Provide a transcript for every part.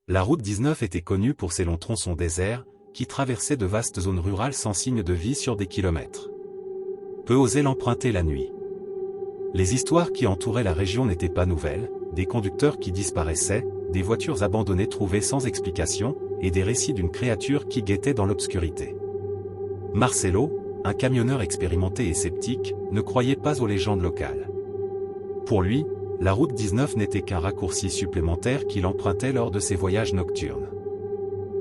La route 19 était connue pour ses longs tronçons déserts, qui traversaient de vastes zones rurales sans signe de vie sur des kilomètres. Peu osaient l'emprunter la nuit. Les histoires qui entouraient la région n'étaient pas nouvelles, des conducteurs qui disparaissaient, des voitures abandonnées trouvées sans explication, et des récits d'une créature qui guettait dans l'obscurité. Marcelo, un camionneur expérimenté et sceptique, ne croyait pas aux légendes locales. Pour lui, la route 19 n'était qu'un raccourci supplémentaire qu'il empruntait lors de ses voyages nocturnes.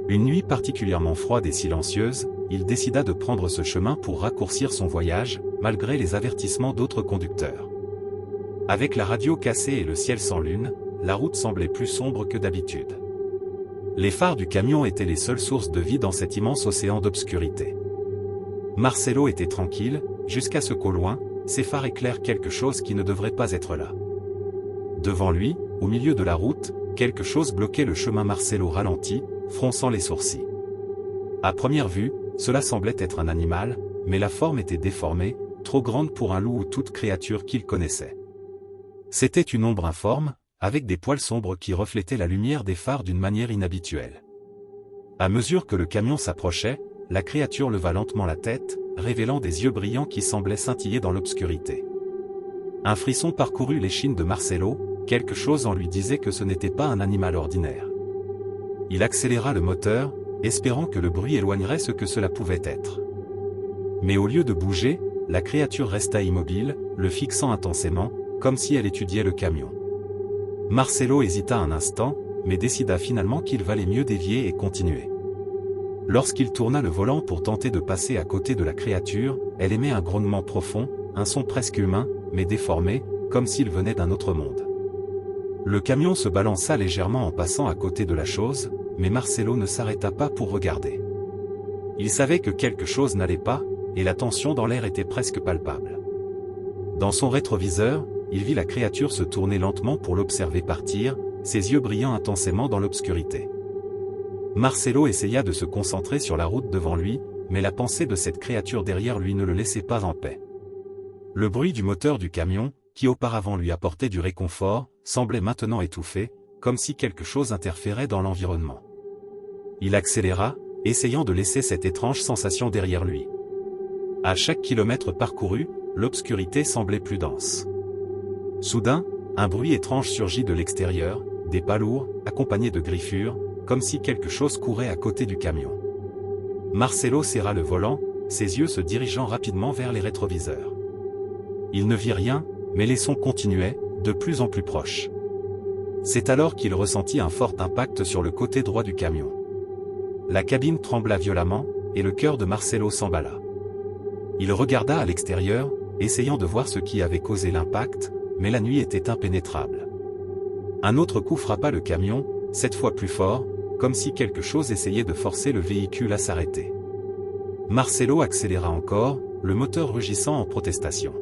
Une nuit particulièrement froide et silencieuse, il décida de prendre ce chemin pour raccourcir son voyage, malgré les avertissements d'autres conducteurs. Avec la radio cassée et le ciel sans lune, la route semblait plus sombre que d'habitude. Les phares du camion étaient les seules sources de vie dans cet immense océan d'obscurité. Marcelo était tranquille, jusqu'à ce qu'au loin, ses phares éclairent quelque chose qui ne devrait pas être là. Devant lui, au milieu de la route, quelque chose bloquait le chemin. Marcelo ralentit, fronçant les sourcils. À première vue, cela semblait être un animal, mais la forme était déformée, trop grande pour un loup ou toute créature qu'il connaissait. C'était une ombre informe, avec des poils sombres qui reflétaient la lumière des phares d'une manière inhabituelle. À mesure que le camion s'approchait, la créature leva lentement la tête, révélant des yeux brillants qui semblaient scintiller dans l'obscurité. Un frisson parcourut l'échine de Marcelo, quelque chose en lui disait que ce n'était pas un animal ordinaire. Il accéléra le moteur, espérant que le bruit éloignerait ce que cela pouvait être. Mais au lieu de bouger, la créature resta immobile, le fixant intensément, comme si elle étudiait le camion. Marcelo hésita un instant, mais décida finalement qu'il valait mieux dévier et continuer. Lorsqu'il tourna le volant pour tenter de passer à côté de la créature, elle émet un grognement profond, un son presque humain, mais déformé, comme s'il venait d'un autre monde. Le camion se balança légèrement en passant à côté de la chose, mais Marcelo ne s'arrêta pas pour regarder. Il savait que quelque chose n'allait pas, et la tension dans l'air était presque palpable. Dans son rétroviseur, il vit la créature se tourner lentement pour l'observer partir, ses yeux brillant intensément dans l'obscurité. Marcelo essaya de se concentrer sur la route devant lui, mais la pensée de cette créature derrière lui ne le laissait pas en paix. Le bruit du moteur du camion, qui auparavant lui apportait du réconfort, semblait maintenant étouffé, comme si quelque chose interférait dans l'environnement. Il accéléra, essayant de laisser cette étrange sensation derrière lui. À chaque kilomètre parcouru, l'obscurité semblait plus dense. Soudain, un bruit étrange surgit de l'extérieur, des pas lourds, accompagnés de griffures, comme si quelque chose courait à côté du camion. Marcelo serra le volant, ses yeux se dirigeant rapidement vers les rétroviseurs. Il ne vit rien, mais les sons continuaient, de plus en plus proches. C'est alors qu'il ressentit un fort impact sur le côté droit du camion. La cabine trembla violemment, et le cœur de Marcelo s'emballa. Il regarda à l'extérieur, essayant de voir ce qui avait causé l'impact, mais la nuit était impénétrable. Un autre coup frappa le camion, cette fois plus fort, comme si quelque chose essayait de forcer le véhicule à s'arrêter. Marcelo accéléra encore, le moteur rugissant en protestation.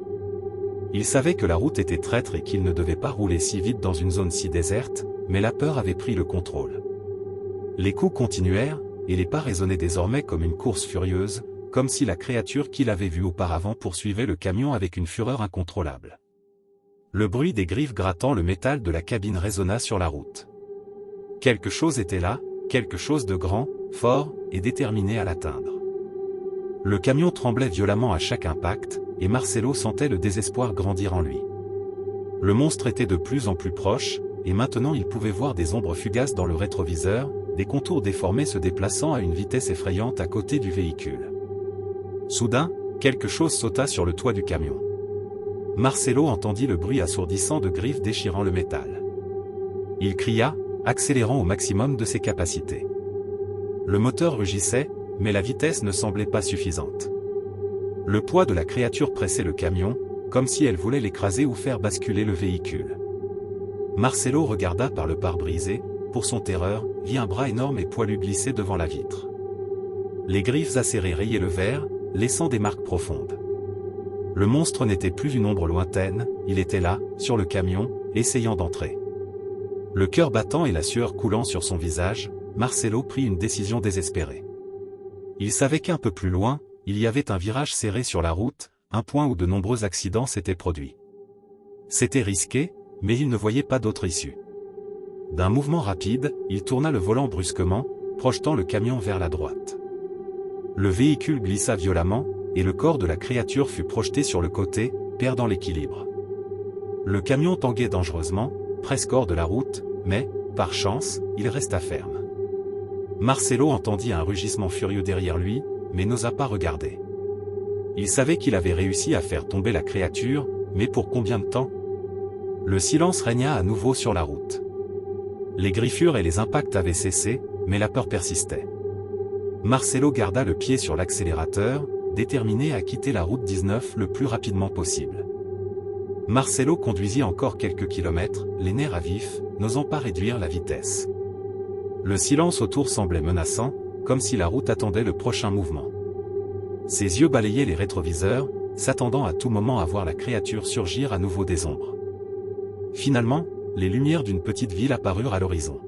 Il savait que la route était traître et qu'il ne devait pas rouler si vite dans une zone si déserte, mais la peur avait pris le contrôle. Les coups continuèrent, et les pas résonnaient désormais comme une course furieuse, comme si la créature qu'il avait vue auparavant poursuivait le camion avec une fureur incontrôlable. Le bruit des griffes grattant le métal de la cabine résonna sur la route. Quelque chose était là, quelque chose de grand, fort, et déterminé à l'atteindre. Le camion tremblait violemment à chaque impact, et Marcelo sentait le désespoir grandir en lui. Le monstre était de plus en plus proche, et maintenant il pouvait voir des ombres fugaces dans le rétroviseur, des contours déformés se déplaçant à une vitesse effrayante à côté du véhicule. Soudain, quelque chose sauta sur le toit du camion. Marcelo entendit le bruit assourdissant de griffes déchirant le métal. Il cria, accélérant au maximum de ses capacités. Le moteur rugissait, mais la vitesse ne semblait pas suffisante. Le poids de la créature pressait le camion, comme si elle voulait l'écraser ou faire basculer le véhicule. Marcelo regarda par le pare-brise et, pour son terreur, vit un bras énorme et poilu glisser devant la vitre. Les griffes acérées rayaient le verre, laissant des marques profondes. Le monstre n'était plus une ombre lointaine, il était là, sur le camion, essayant d'entrer. Le cœur battant et la sueur coulant sur son visage, Marcelo prit une décision désespérée. Il savait qu'un peu plus loin, il y avait un virage serré sur la route, un point où de nombreux accidents s'étaient produits. C'était risqué, mais il ne voyait pas d'autre issue. D'un mouvement rapide, il tourna le volant brusquement, projetant le camion vers la droite. Le véhicule glissa violemment, et le corps de la créature fut projeté sur le côté, perdant l'équilibre. Le camion tanguait dangereusement, presque hors de la route, mais, par chance, il resta ferme. Marcelo entendit un rugissement furieux derrière lui, mais n'osa pas regarder. Il savait qu'il avait réussi à faire tomber la créature, mais pour combien de temps? Le silence régna à nouveau sur la route. Les griffures et les impacts avaient cessé, mais la peur persistait. Marcelo garda le pied sur l'accélérateur, déterminé à quitter la route 19 le plus rapidement possible. Marcelo conduisit encore quelques kilomètres, les nerfs à vif, n'osant pas réduire la vitesse. Le silence autour semblait menaçant, comme si la route attendait le prochain mouvement. Ses yeux balayaient les rétroviseurs, s'attendant à tout moment à voir la créature surgir à nouveau des ombres. Finalement, les lumières d'une petite ville apparurent à l'horizon.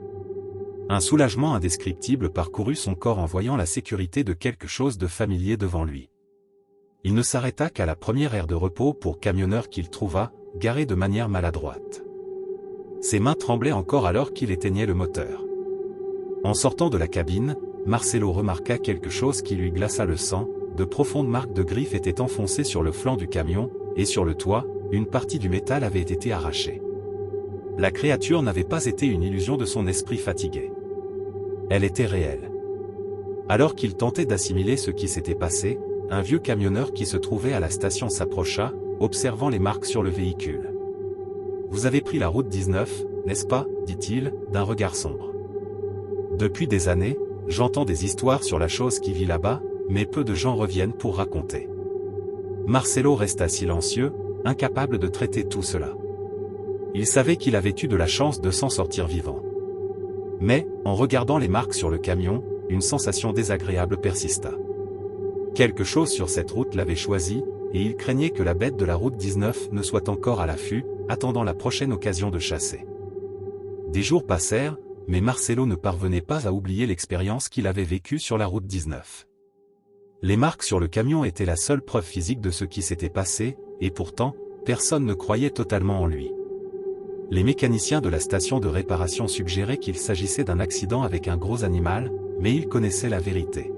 Un soulagement indescriptible parcourut son corps en voyant la sécurité de quelque chose de familier devant lui. Il ne s'arrêta qu'à la première aire de repos pour camionneur qu'il trouva, garé de manière maladroite. Ses mains tremblaient encore alors qu'il éteignait le moteur. En sortant de la cabine, Marcelo remarqua quelque chose qui lui glaça le sang. De profondes marques de griffes étaient enfoncées sur le flanc du camion, et sur le toit, une partie du métal avait été arrachée. La créature n'avait pas été une illusion de son esprit fatigué. Elle était réelle. Alors qu'il tentait d'assimiler ce qui s'était passé, un vieux camionneur qui se trouvait à la station s'approcha, observant les marques sur le véhicule. « Vous avez pris la route 19, n'est-ce pas » dit-il, d'un regard sombre. « Depuis des années, j'entends des histoires sur la chose qui vit là-bas, mais peu de gens reviennent pour raconter. » Marcelo resta silencieux, incapable de traiter tout cela. Il savait qu'il avait eu de la chance de s'en sortir vivant. Mais, en regardant les marques sur le camion, une sensation désagréable persista. Quelque chose sur cette route l'avait choisi, et il craignait que la bête de la route 19 ne soit encore à l'affût, attendant la prochaine occasion de chasser. Des jours passèrent, mais Marcelo ne parvenait pas à oublier l'expérience qu'il avait vécue sur la route 19. Les marques sur le camion étaient la seule preuve physique de ce qui s'était passé, et pourtant, personne ne croyait totalement en lui. Les mécaniciens de la station de réparation suggéraient qu'il s'agissait d'un accident avec un gros animal, mais ils connaissaient la vérité.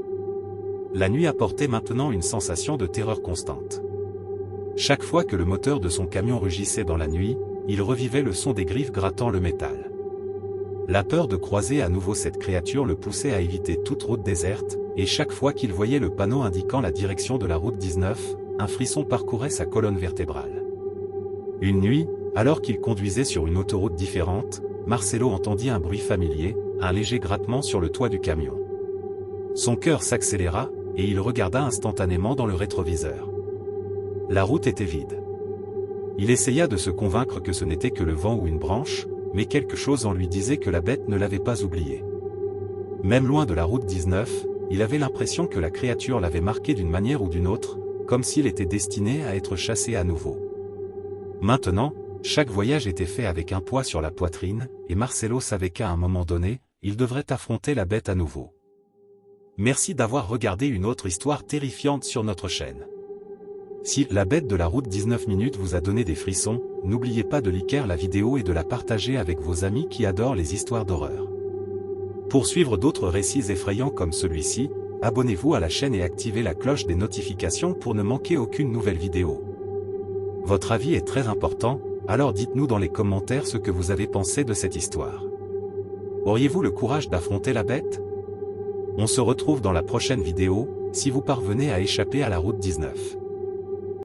La nuit apportait maintenant une sensation de terreur constante. Chaque fois que le moteur de son camion rugissait dans la nuit, il revivait le son des griffes grattant le métal. La peur de croiser à nouveau cette créature le poussait à éviter toute route déserte, et chaque fois qu'il voyait le panneau indiquant la direction de la route 19, un frisson parcourait sa colonne vertébrale. Une nuit, alors qu'il conduisait sur une autoroute différente, Marcelo entendit un bruit familier, un léger grattement sur le toit du camion. Son cœur s'accéléra, et il regarda instantanément dans le rétroviseur. La route était vide. Il essaya de se convaincre que ce n'était que le vent ou une branche, mais quelque chose en lui disait que la bête ne l'avait pas oublié. Même loin de la route 19, il avait l'impression que la créature l'avait marqué d'une manière ou d'une autre, comme s'il était destiné à être chassé à nouveau. Maintenant, chaque voyage était fait avec un poids sur la poitrine, et Marcelo savait qu'à un moment donné, il devrait affronter la bête à nouveau. Merci d'avoir regardé une autre histoire terrifiante sur notre chaîne. Si la bête de la route 19 minutes vous a donné des frissons, n'oubliez pas de liker la vidéo et de la partager avec vos amis qui adorent les histoires d'horreur. Pour suivre d'autres récits effrayants comme celui-ci, abonnez-vous à la chaîne et activez la cloche des notifications pour ne manquer aucune nouvelle vidéo. Votre avis est très important, alors dites-nous dans les commentaires ce que vous avez pensé de cette histoire. Auriez-vous le courage d'affronter la bête? On se retrouve dans la prochaine vidéo, si vous parvenez à échapper à la route 19.